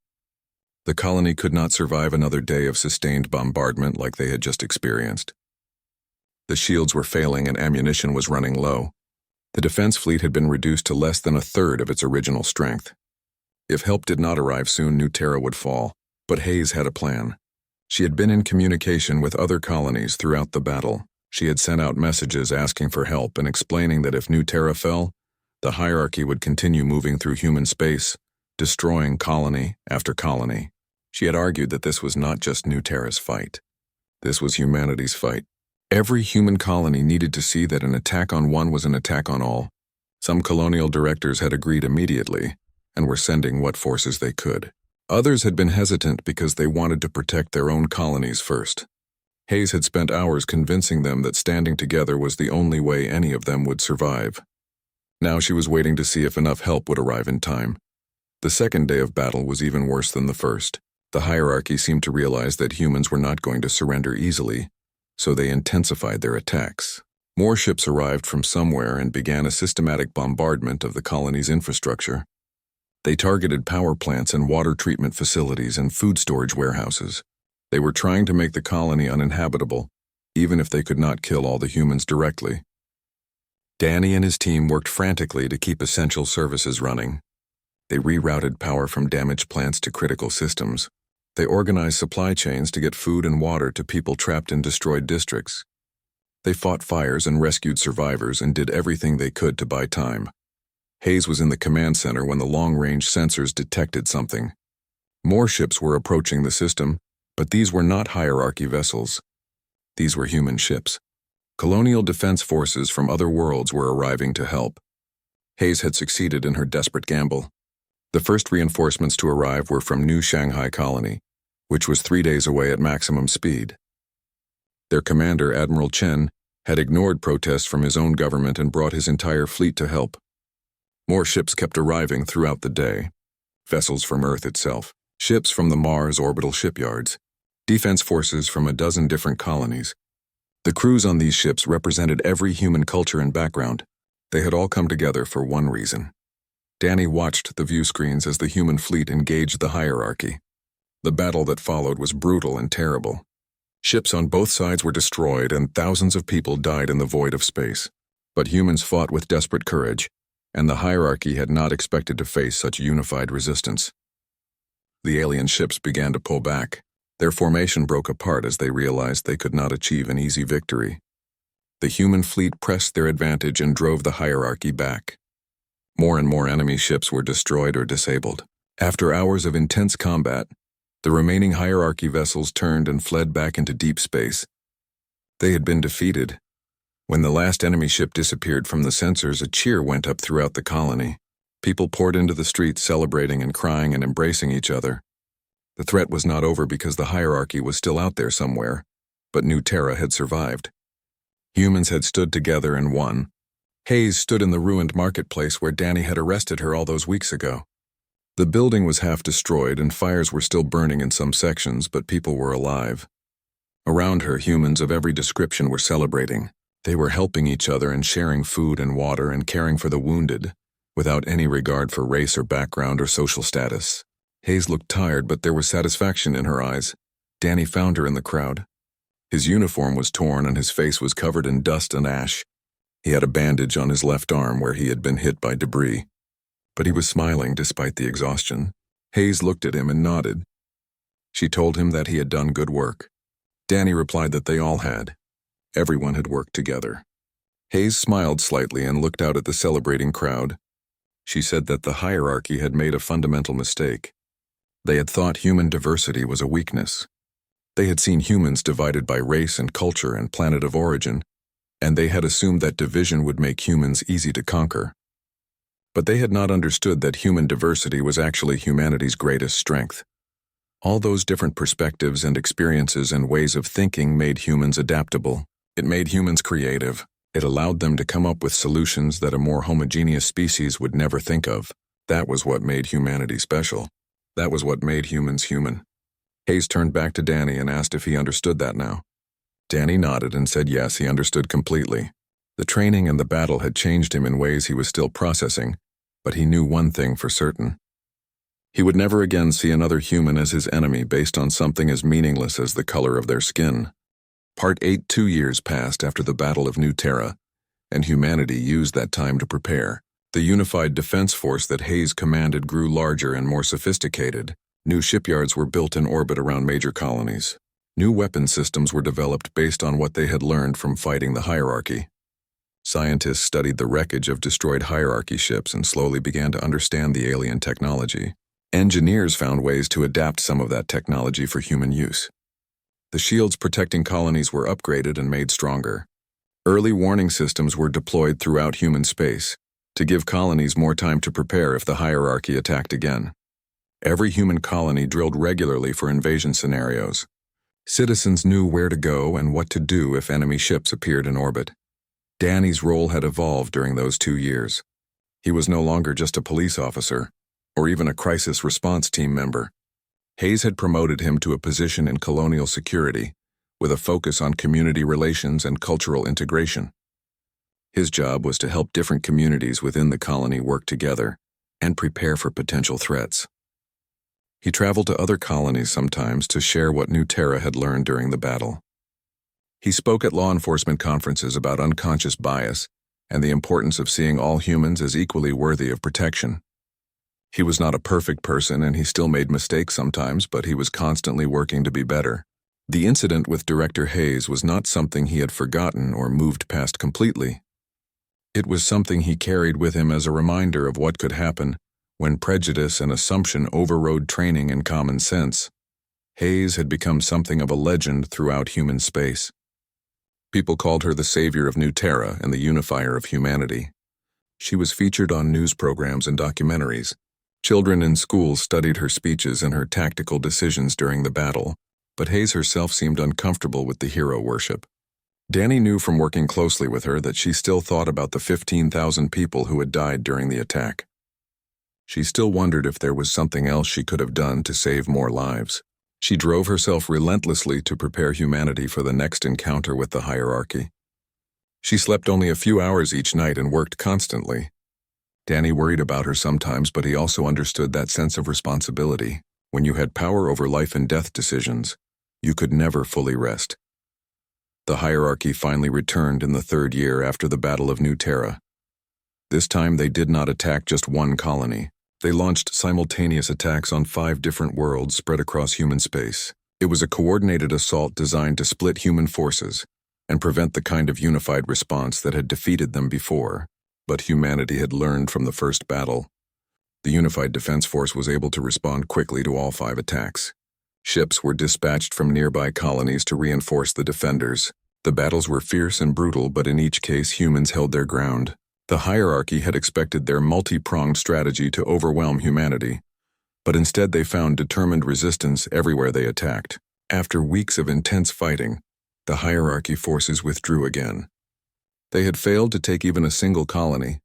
The colony could not survive another day of sustained bombardment like they had just experienced. The shields were failing and ammunition was running low. The defense fleet had been reduced to less than a third of its original strength. If help did not arrive soon, New Terra would fall. But Hayes had a plan. She had been in communication with other colonies throughout the battle. She had sent out messages asking for help and explaining that if New Terra fell, the hierarchy would continue moving through human space, destroying colony after colony. She had argued that this was not just New Terra's fight. This was humanity's fight. Every human colony needed to see that an attack on one was an attack on all. Some colonial directors had agreed immediately and were sending what forces they could. Others had been hesitant because they wanted to protect their own colonies first. Hayes had spent hours convincing them that standing together was the only way any of them would survive. Now she was waiting to see if enough help would arrive in time. The second day of battle was even worse than the first. The hierarchy seemed to realize that humans were not going to surrender easily, so they intensified their attacks. More ships arrived from somewhere and began a systematic bombardment of the colony's infrastructure. They targeted power plants and water treatment facilities and food storage warehouses. They were trying to make the colony uninhabitable, even if they could not kill all the humans directly. Danny and his team worked frantically to keep essential services running. They rerouted power from damaged plants to critical systems. They organized supply chains to get food and water to people trapped in destroyed districts. They fought fires and rescued survivors and did everything they could to buy time. Hayes was in the command center when the long-range sensors detected something. More ships were approaching the system, but these were not hierarchy vessels. These were human ships. Colonial defense forces from other worlds were arriving to help. Hayes had succeeded in her desperate gamble. The first reinforcements to arrive were from New Shanghai Colony, which was 3 days away at maximum speed. Their commander, Admiral Chen, had ignored protests from his own government and brought his entire fleet to help. More ships kept arriving throughout the day. Vessels from Earth itself, ships from the Mars orbital shipyards, defense forces from a dozen different colonies. The crews on these ships represented every human culture and background. They had all come together for one reason. Danny watched the view screens as the human fleet engaged the hierarchy. The battle that followed was brutal and terrible. Ships on both sides were destroyed and thousands of people died in the void of space. But humans fought with desperate courage, and the hierarchy had not expected to face such unified resistance. The alien ships began to pull back. Their formation broke apart as they realized they could not achieve an easy victory. The human fleet pressed their advantage and drove the hierarchy back. More and more enemy ships were destroyed or disabled. After hours of intense combat, the remaining hierarchy vessels turned and fled back into deep space. They had been defeated. When the last enemy ship disappeared from the sensors, a cheer went up throughout the colony. People poured into the streets celebrating and crying and embracing each other. The threat was not over because the hierarchy was still out there somewhere, but New Terra had survived. Humans had stood together and won. Hayes stood in the ruined marketplace where Danny had arrested her all those weeks ago. The building was half destroyed and fires were still burning in some sections, but people were alive. Around her, humans of every description were celebrating. They were helping each other and sharing food and water and caring for the wounded, without any regard for race or background or social status. Hayes looked tired, but there was satisfaction in her eyes. Danny found her in the crowd. His uniform was torn and his face was covered in dust and ash. He had a bandage on his left arm where he had been hit by debris. But he was smiling despite the exhaustion. Hayes looked at him and nodded. She told him that he had done good work. Danny replied that they all had. Everyone had worked together. Hayes smiled slightly and looked out at the celebrating crowd. She said that the hierarchy had made a fundamental mistake. They had thought human diversity was a weakness. They had seen humans divided by race and culture and planet of origin, and they had assumed that division would make humans easy to conquer. But they had not understood that human diversity was actually humanity's greatest strength. All those different perspectives and experiences and ways of thinking made humans adaptable. It made humans creative. It allowed them to come up with solutions that a more homogeneous species would never think of. That was what made humanity special. That was what made humans human. Hayes turned back to Danny and asked if he understood that now. Danny nodded and said yes, he understood completely. The training and the battle had changed him in ways he was still processing, but he knew one thing for certain. He would never again see another human as his enemy based on something as meaningless as the color of their skin. Part 8. 2 years passed after the Battle of New Terra, and humanity used that time to prepare. The unified defense force that Hayes commanded grew larger and more sophisticated. New shipyards were built in orbit around major colonies. New weapon systems were developed based on what they had learned from fighting the hierarchy. Scientists studied the wreckage of destroyed hierarchy ships and slowly began to understand the alien technology. Engineers found ways to adapt some of that technology for human use. The shields protecting colonies were upgraded and made stronger. Early warning systems were deployed throughout human space to give colonies more time to prepare if the hierarchy attacked again. Every human colony drilled regularly for invasion scenarios. Citizens knew where to go and what to do if enemy ships appeared in orbit. Danny's role had evolved during those 2 years. He was no longer just a police officer, or even a crisis response team member. Hayes had promoted him to a position in colonial security, with a focus on community relations and cultural integration. His job was to help different communities within the colony work together and prepare for potential threats. He traveled to other colonies sometimes to share what New Terra had learned during the battle. He spoke at law enforcement conferences about unconscious bias and the importance of seeing all humans as equally worthy of protection. He was not a perfect person and he still made mistakes sometimes, but he was constantly working to be better. The incident with Director Hayes was not something he had forgotten or moved past completely. It was something he carried with him as a reminder of what could happen when prejudice and assumption overrode training and common sense. Hayes had become something of a legend throughout human space. People called her the savior of New Terra and the unifier of humanity. She was featured on news programs and documentaries. Children in schools studied her speeches and her tactical decisions during the battle, but Hayes herself seemed uncomfortable with the hero worship. Danny knew from working closely with her that she still thought about the 15,000 people who had died during the attack. She still wondered if there was something else she could have done to save more lives. She drove herself relentlessly to prepare humanity for the next encounter with the hierarchy. She slept only a few hours each night and worked constantly. Danny worried about her sometimes, but he also understood that sense of responsibility. When you had power over life and death decisions, you could never fully rest. The hierarchy finally returned in the 3rd year after the Battle of New Terra. This time they did not attack just one colony. They launched simultaneous attacks on 5 different worlds spread across human space. It was a coordinated assault designed to split human forces and prevent the kind of unified response that had defeated them before. But humanity had learned from the first battle. The Unified Defense Force was able to respond quickly to all 5 attacks. Ships were dispatched from nearby colonies to reinforce the defenders. The battles were fierce and brutal, but in each case humans held their ground. The hierarchy had expected their multi-pronged strategy to overwhelm humanity, but instead they found determined resistance everywhere they attacked. After weeks of intense fighting, the hierarchy forces withdrew again. They had failed to take even a single colony.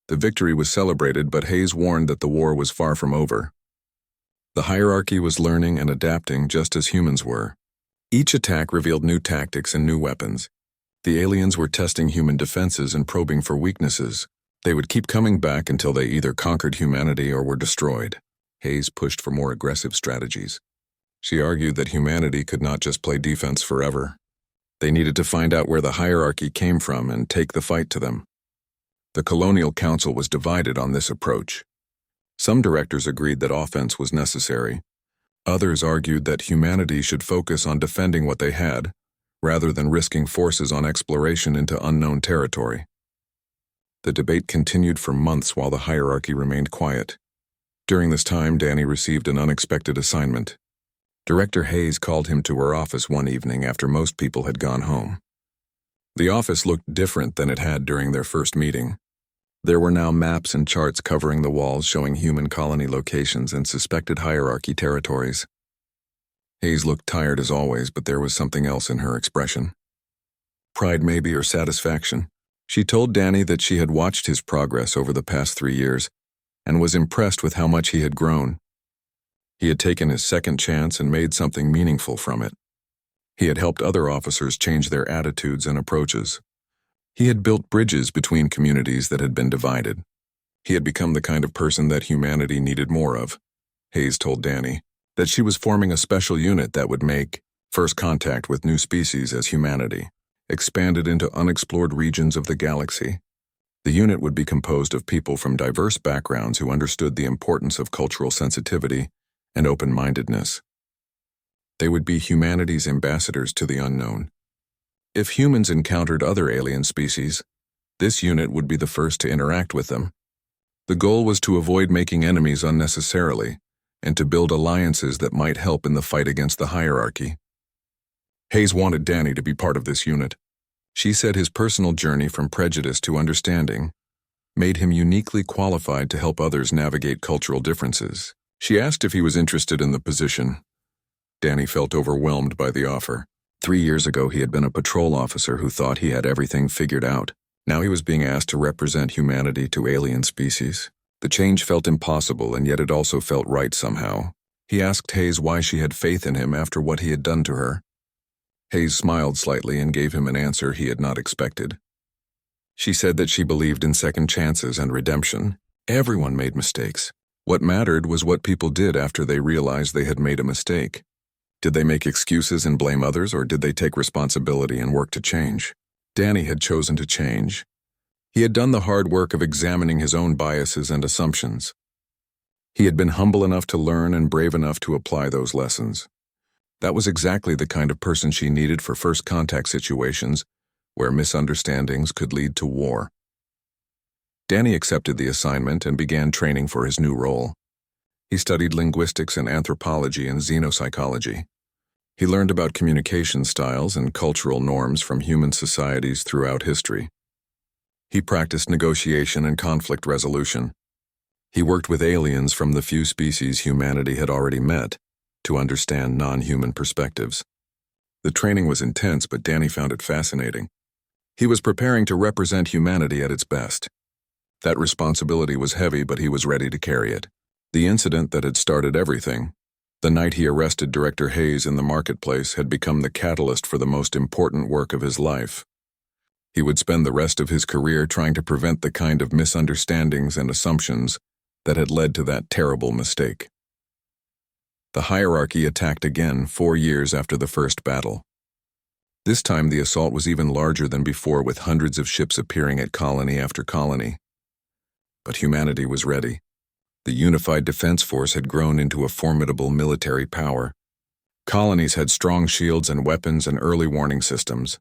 The victory was celebrated, but Hayes warned that the war was far from over. The hierarchy was learning and adapting just as humans were. Each attack revealed new tactics and new weapons. The aliens were testing human defenses and probing for weaknesses. They would keep coming back until they either conquered humanity or were destroyed. Hayes pushed for more aggressive strategies. She argued that humanity could not just play defense forever. They needed to find out where the hierarchy came from and take the fight to them. The Colonial Council was divided on this approach. Some directors agreed that offense was necessary. Others argued that humanity should focus on defending what they had, rather than risking forces on exploration into unknown territory. The debate continued for months while the hierarchy remained quiet. During this time, Danny received an unexpected assignment. Director Hayes called him to her office one evening after most people had gone home. The office looked different than it had during their first meeting. There were now maps and charts covering the walls showing human colony locations and suspected hierarchy territories. Hayes looked tired as always, but there was something else in her expression. Pride maybe, or satisfaction. She told Danny that she had watched his progress over the past 3 years and was impressed with how much he had grown. He had taken his second chance and made something meaningful from it. He had helped other officers change their attitudes and approaches. He had built bridges between communities that had been divided. He had become the kind of person that humanity needed more of. Hayes told Danny that she was forming a special unit that would make first contact with new species as humanity, expanded into unexplored regions of the galaxy. The unit would be composed of people from diverse backgrounds who understood the importance of cultural sensitivity and open-mindedness. They would be humanity's ambassadors to the unknown. If humans encountered other alien species, this unit would be the first to interact with them. The goal was to avoid making enemies unnecessarily and to build alliances that might help in the fight against the hierarchy. Hayes wanted Danny to be part of this unit. She said his personal journey from prejudice to understanding made him uniquely qualified to help others navigate cultural differences. She asked if he was interested in the position. Danny felt overwhelmed by the offer. 3 years ago, he had been a patrol officer who thought he had everything figured out. Now he was being asked to represent humanity to alien species. The change felt impossible, and yet it also felt right somehow. He asked Hayes why she had faith in him after what he had done to her. Hayes smiled slightly and gave him an answer he had not expected. She said that she believed in second chances and redemption. Everyone made mistakes. What mattered was what people did after they realized they had made a mistake. Did they make excuses and blame others, or did they take responsibility and work to change? Danny had chosen to change. He had done the hard work of examining his own biases and assumptions. He had been humble enough to learn and brave enough to apply those lessons. That was exactly the kind of person she needed for first contact situations where misunderstandings could lead to war. Danny accepted the assignment and began training for his new role. He studied linguistics and anthropology and xenopsychology. He learned about communication styles and cultural norms from human societies throughout history. He practiced negotiation and conflict resolution. He worked with aliens from the few species humanity had already met to understand non-human perspectives. The training was intense, but Danny found it fascinating. He was preparing to represent humanity at its best. That responsibility was heavy, but he was ready to carry it. The incident that had started everything, the night he arrested Director Hayes in the marketplace, had become the catalyst for the most important work of his life. He would spend the rest of his career trying to prevent the kind of misunderstandings and assumptions that had led to that terrible mistake. The hierarchy attacked again 4 years after the first battle. This time the assault was even larger than before, with hundreds of ships appearing at colony after colony. But humanity was ready. The Unified Defense Force had grown into a formidable military power. Colonies had strong shields and weapons and early warning systems.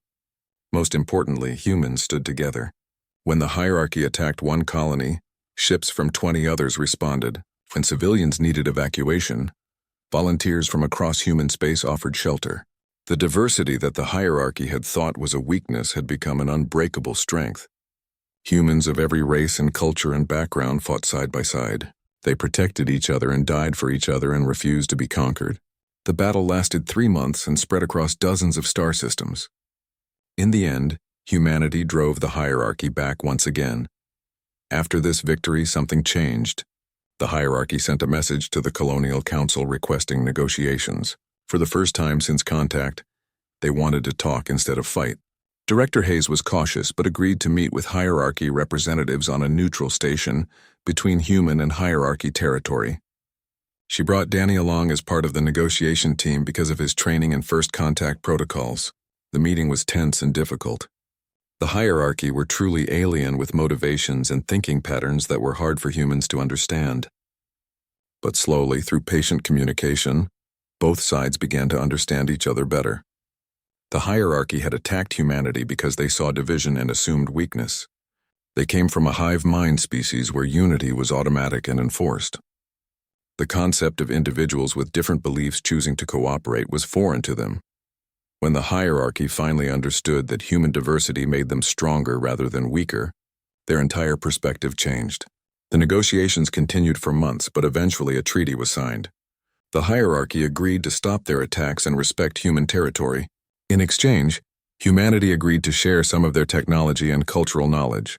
Most importantly, humans stood together. When the hierarchy attacked one colony, ships from 20 others responded. When civilians needed evacuation, volunteers from across human space offered shelter. The diversity that the hierarchy had thought was a weakness had become an unbreakable strength. Humans of every race and culture and background fought side by side. They protected each other and died for each other and refused to be conquered. The battle lasted 3 months and spread across dozens of star systems. In the end, humanity drove the hierarchy back once again. After this victory, something changed. The hierarchy sent a message to the Colonial Council requesting negotiations. For the first time since contact, they wanted to talk instead of fight. Director Hayes was cautious but agreed to meet with hierarchy representatives on a neutral station between human and hierarchy territory. She brought Danny along as part of the negotiation team because of his training and first contact protocols. The meeting was tense and difficult. The hierarchy were truly alien, with motivations and thinking patterns that were hard for humans to understand. But slowly, through patient communication, both sides began to understand each other better. The hierarchy had attacked humanity because they saw division and assumed weakness. They came from a hive mind species where unity was automatic and enforced. The concept of individuals with different beliefs choosing to cooperate was foreign to them. When the hierarchy finally understood that human diversity made them stronger rather than weaker, their entire perspective changed. The negotiations continued for months, but eventually a treaty was signed. The hierarchy agreed to stop their attacks and respect human territory. In exchange, humanity agreed to share some of their technology and cultural knowledge.